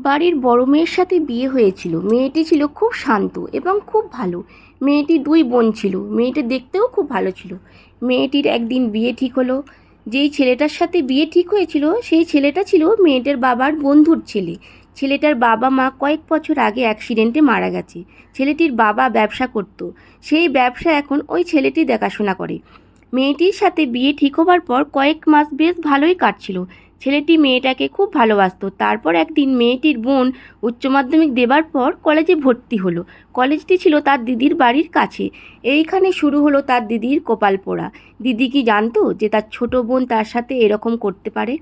বাড়ির বড় মেয়ের সাথে বিয়ে হয়েছিল। মেয়েটি ছিল খুব শান্ত এবং খুব ভালো। মেয়েটি দুই বোন ছিল। মেয়েটি দেখতেও খুব ভালো ছিল। মেয়েটির একদিন বিয়ে ঠিক হলো। যেই ছেলেটার সাথে বিয়ে ঠিক হয়েছিল সেই ছেলেটা ছিল মেয়েটার বাবার বন্ধুর ছেলে। ছেলেটার বাবা মা কয়েক বছর আগে অ্যাক্সিডেন্টে মারা গেছে। ছেলেটির বাবা ব্যবসা করত। সেই ব্যবসা এখন ওই ছেলেটি দেখাশোনা করে। মেয়েটির সাথে বিয়ে ঠিক হবার পর কয়েক মাস বেশ ভালোই কাটছিল। ছেলেটি মেয়েটাকে খুব ভালোবাসতো। তারপর একদিন মেয়েটির বোন উচ্চ মাধ্যমিক দেবার পর কলেজে ভর্তি হলো। কলেজটি ছিল তার দিদির বাড়ির কাছে। এইখানে শুরু হলো তার দিদির কপাল পোড়া। দিদি কি জানতো যে তার ছোট বোন তার সাথে এরকম করতে পারে?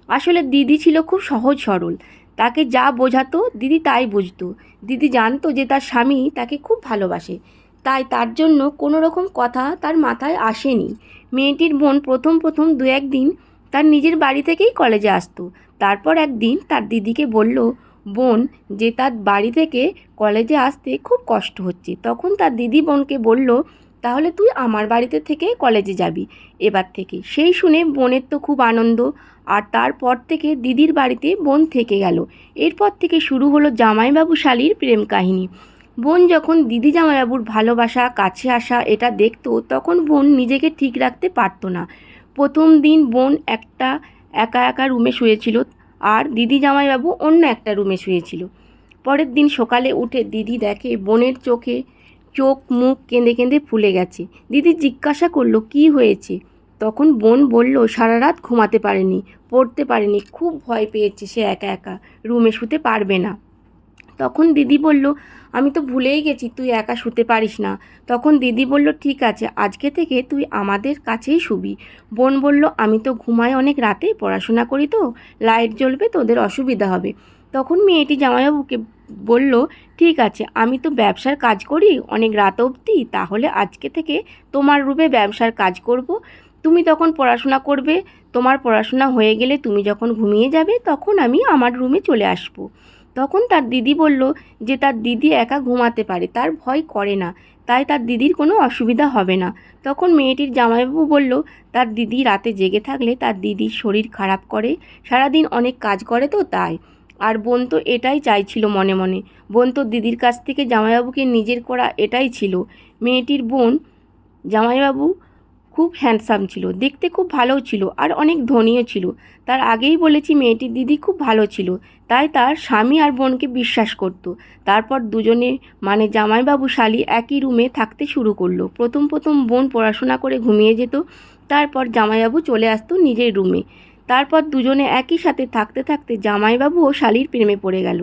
আসলে দিদি ছিল খুব সহজ সরল। তাকে যা বোঝাতো দিদি তাই বুঝতো। দিদি জানতো যে তার স্বামী তাকে খুব ভালোবাসে, তাই তার জন্য কোনো রকম কথা তার মাথায় আসেনি। মেয়েটির বোন প্রথম প্রথম দু একদিন তার নিজের বাড়ি থেকেই কলেজে আসতো। তারপর একদিন তার দিদিকে বলল বোন যে তার বাড়ি থেকে কলেজে আসতে খুব কষ্ট হচ্ছে। তখন তার দিদি বোনকে বলল, তাহলে তুই আমার বাড়িতে থেকে কলেজে যাবি এবার থেকে। সেই শুনে বোনের তো খুব আনন্দ। আর তারপর থেকে দিদির বাড়িতে বোন থেকে গেল। এরপর থেকে শুরু হলো জামাইবাবু শালির প্রেম কাহিনী। বোন যখন দিদি জামাইবাবুর ভালোবাসা কাছে আসা এটা দেখতো তখন বোন নিজেকে ঠিক রাখতে পারতো না। প্রথম দিন বোন একা একা রুমে শুয়েছিল আর দিদি জামাইবাবু অন্য একটা রুমে শুয়েছিল। পরের দিন সকালে উঠে দিদি দেখে বোনের চোখ মুখ কেঁদে কেঁদে ফুলে গেছে। দিদি জিজ্ঞাসা করলো কি হয়েছে? তখন বোন বলল সারা রাত ঘুমাতে পারেনি, পড়তে পারেনি, খুব ভয় পেয়েছে, সে একা একা রুমে শুতে পারবে না। তখন দিদি বলল, আমি তো ভুলেই গেছি তুই একা শুতে পারিস না। তখন দিদি বলল, ঠিক আছে, আজকে থেকে তুই আমাদের কাছেই শুবি। বোন বলল, আমি তো ঘুমাই অনেক রাতে, পড়াশোনা করি তো, লাইট জ্বলবে, তোদের অসুবিধা হবে। তখন মেয়েটি জামাইবাবুকে বলল, ঠিক আছে, আমি তো ব্যবসার কাজ করি অনেক রাত অবধি, তাহলে আজকে থেকে তোমার রুমে ব্যবসার কাজ করব। তুমি তখন পড়াশোনা করবে, তোমার পড়াশোনা হয়ে গেলে তুমি যখন ঘুমিয়ে যাবে তখন আমি আমার রুমে চলে আসবো। তখন তার দিদি বলল যে তার দিদি একা ঘুমাতে পারে, তার ভয় করে না, তাই তার দিদির কোনো অসুবিধা হবে না। তখন মেয়েটির জামাইবাবু বলল, তার দিদি রাতে জেগে থাকলে তার দিদির শরীর খারাপ করে, সারাদিন অনেক কাজ করে তো তাই। আর বোন তো এটাই চাইছিল মনে মনে। বোন তো দিদির কাছ থেকে জামাইবাবুকে নিজের করা এটাই ছিল। মেয়েটির বোন জামাইবাবু খুব হ্যান্ডসাম ছিল, দেখতে খুব ভালোও ছিল আর অনেক ধনীও ছিল। তার আগেই বলেছি মেয়েটির দিদি খুব ভালো ছিল, তাই তার স্বামী আর বোনকে বিশ্বাস করত। তারপর দুজনে মানে জামাইবাবু শালি একই রুমে থাকতে শুরু করলো। প্রথম প্রথম বোন পড়াশোনা করে ঘুমিয়ে যেত, তারপর জামাইবাবু চলে আসতো নিজের রুমে। তারপর দুজনে একই সাথে থাকতে থাকতে জামাইবাবু ও শালির প্রেমে পড়ে গেল।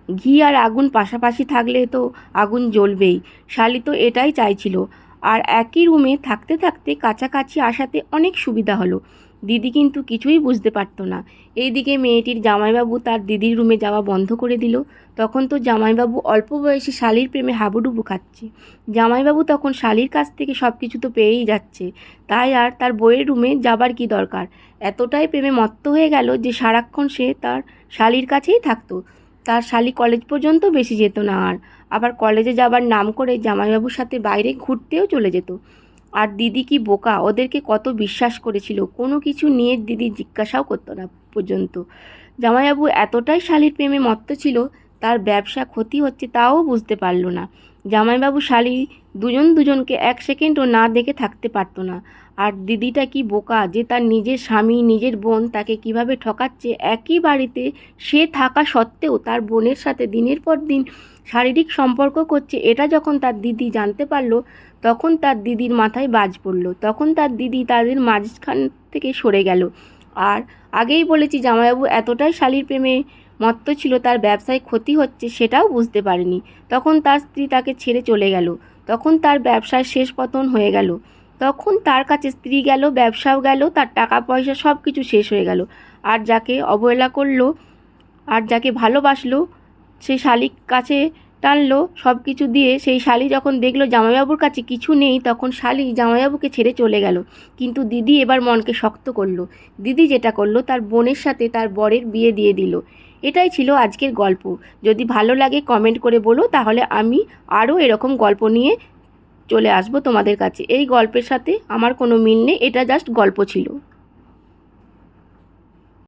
ঘি আর আগুন পাশাপাশি থাকলে তো আগুন জ্বলবেই, শালি তো এটাই চাইছিল। আর একই রুমে থাকতে থাকতে কাছাকাছি আসাতে অনেক সুবিধা হলো। দিদি কিন্তু কিছুই বুঝতে পারতো না। এইদিকে মেয়েটির জামাইবাবু তার দিদির রুমে যাওয়া বন্ধ করে দিল। তখন তো জামাইবাবু অল্প বয়সী শালির প্রেমে হাবুডুবু খাচ্ছে। জামাইবাবু তখন শালির কাছ থেকে সব কিছু তো পেয়েই যাচ্ছে, তাই আর তার বউয়ের রুমে যাবার কি দরকার। এতটাই প্রেমে মত্ত হয়ে গেল যে সারাক্ষণ সে তার শালির কাছেই থাকতো। তার শালি কলেজ পর্যন্ত বেশি যেত না আর। আবার কলেজে যাবার নাম করে জামাইবাবুর সাথে বাইরে ঘুরতেও চলে যেত। আর দিদি কি বোকা, ওদেরকে কত বিশ্বাস করেছিল, কোনো কিছু নিয়ে দিদি জিজ্ঞাসাও করতো না পর্যন্ত। জামাইবাবু এতটাই শালির প্রেমে মত্ত ছিল, তার ব্যবসা ক্ষতি হচ্ছে তাও বুঝতে পারল না। জামাইবাবু শালি দুজনকে এক সেকেন্ডও না দেখে থাকতে পারতো না। আর দিদিটা কি বোকা যে তার নিজের স্বামী নিজের বোন তাকে কিভাবে ঠকাচ্ছে, একই বাড়িতে সে থাকা সত্ত্বেও তার বোনের সাথে দিনের পর দিন শারীরিক সম্পর্ক করছে। এটা যখন তার দিদি জানতে পারল তখন তার দিদির মাথায় বাজ পড়ল। তখন তার দিদি তাদের মাঝখান থেকে সরে গেল। আর আগেই বলেছি জামাইবাবু এতটাই শালির প্রেমে মত্ত ছিল তার ব্যবসায় ক্ষতি হচ্ছে সেটাও বুঝতে পারেনি। তখন তার স্ত্রী তাকে ছেড়ে চলে গেল। তখন তার ব্যবসার শেষ পতন হয়ে গেল। তখন তার কাছে স্ত্রী গেল, ব্যবসাও গেল, তার টাকা পয়সা সব কিছু শেষ হয়ে গেল। আর যাকে অবহেলা করলো আর যাকে ভালোবাসলো সে শালির কাছে টানলো সব কিছু দিয়ে। সেই শালি যখন দেখলো জামাইবাবুর কাছে কিছু নেই তখন শালি জামাইবাবুকে ছেড়ে চলে গেল। কিন্তু দিদি এবার মনকে শক্ত করলো। দিদি যেটা করলো তার বোনের সাথে তার বরের বিয়ে দিয়ে দিল। এটাই ছিল আজকের গল্প। যদি ভালো লাগে কমেন্ট করে বলো, তাহলে আমি আরও এরকম গল্প নিয়ে চলে আসবো তোমাদের কাছে। এই গল্পের সাথে আমার কোনো মিল নেই, এটা জাস্ট গল্প ছিল।